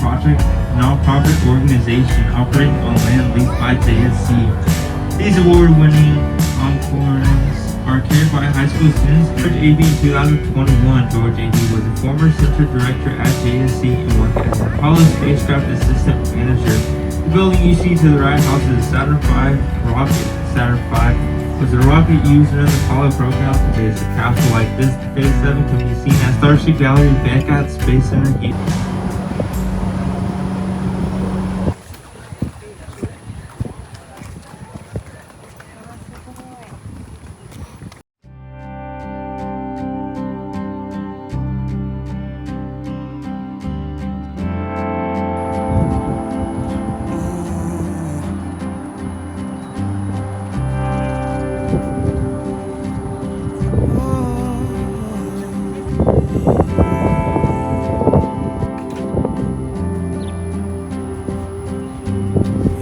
Project, a nonprofit organization operating on land leased by JSC. These award-winning Encours are carried by high school students. George A.B. 2021. George A.B. was a former center director at JSC and worked as an Apollo spacecraft assistant manager. The building you see to the right houses the Saturn V rocket. Saturn V was a rocket used in the Apollo program. It is a capsule like this. Phase 7 can be seen at Starship Gallery back at Space Center Houston.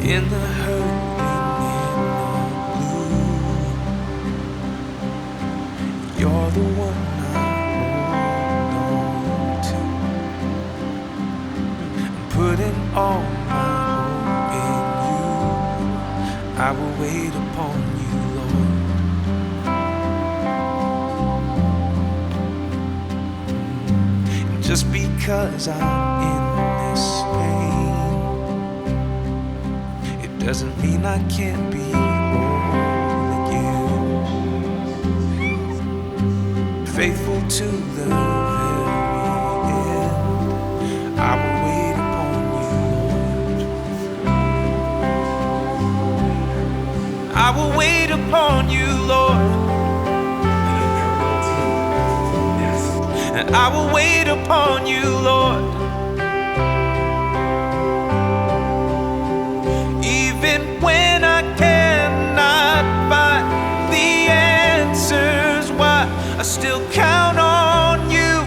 In the hurt and in the blue, you're the one I hold on to. I'm putting all my hope in you. I will wait upon you, Lord. And just because I'm in this pain doesn't mean I can't be whole again. Faithful to the very end, I will wait upon you, Lord. I will wait upon you, Lord. And I will wait upon you, Lord. Even when I cannot find the answers why, I still count on you.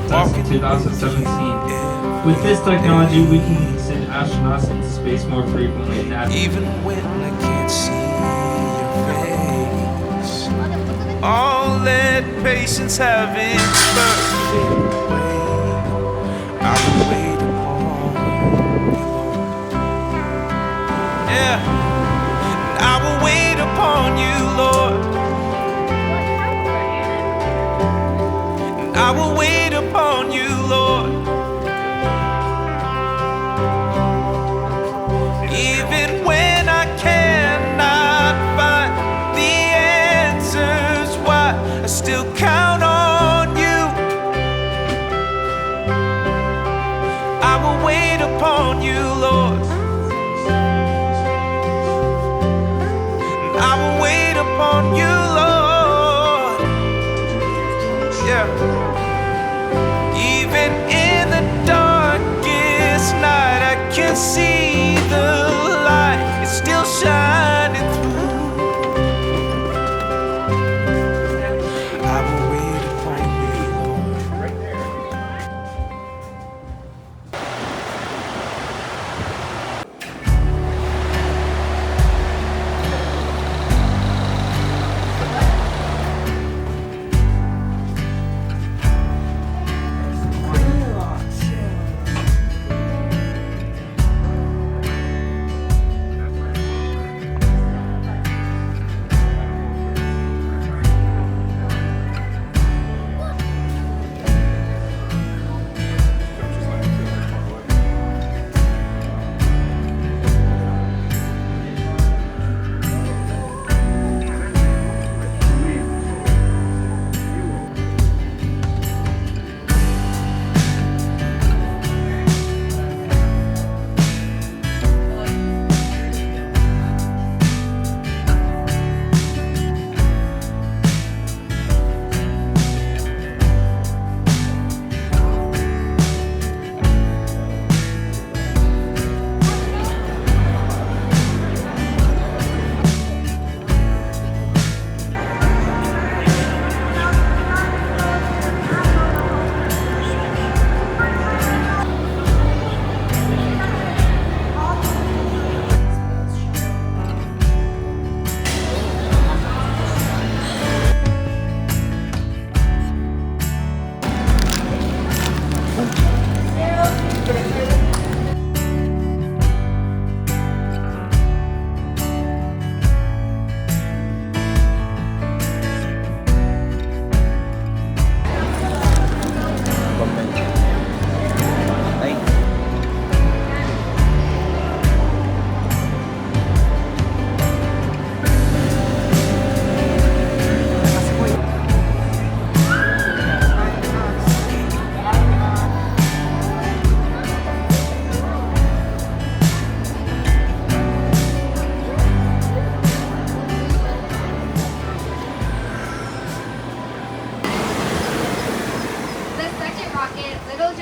That's 2017. With this technology, we can send astronauts into space more frequently than ever. Even when I can't see your face, all let patience have its perfect way. I will wait upon you, Lord. Yeah, I will wait upon you, Lord. I will wait upon you, Lord. Even when I cannot find the answers why, I still count on you. I will wait upon you, Lord. I will wait upon you, Lord. Yeah. Even in the darkest night, I can see the light. It's still shining through. I will wait upon you, Lord. Right there.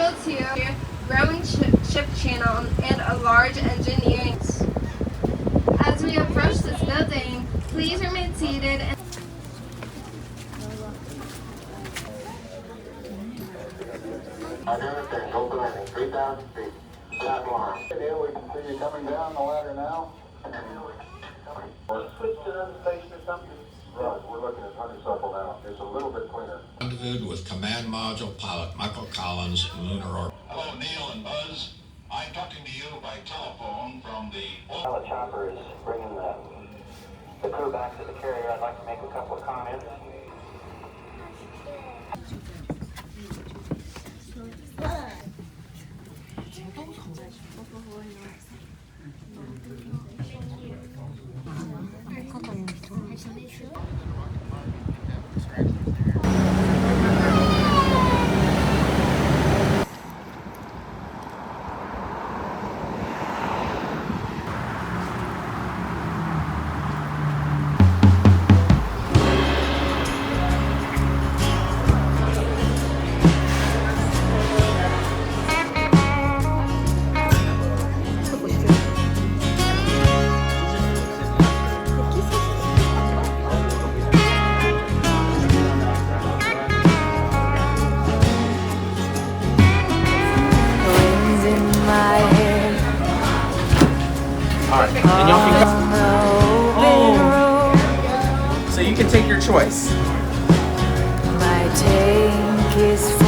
Central to growing ship channel and a large engineering. As we approach this building, please remain seated and Everything, open landing, 3,000 feet. Flat line. We can see you coming down the ladder now. Or switch to another station or something? Right, we're looking at Honeysuckle now. It's a little bit cleaner. Rendezvous with Command Module pilot Michael Collins in lunar orbit. Hello, Neil and Buzz. I'm talking to you by telephone from the... The chopper is bringing the crew back to the carrier. I'd like to make a couple of comments. And y'all can go. So you can take your choice. My tank is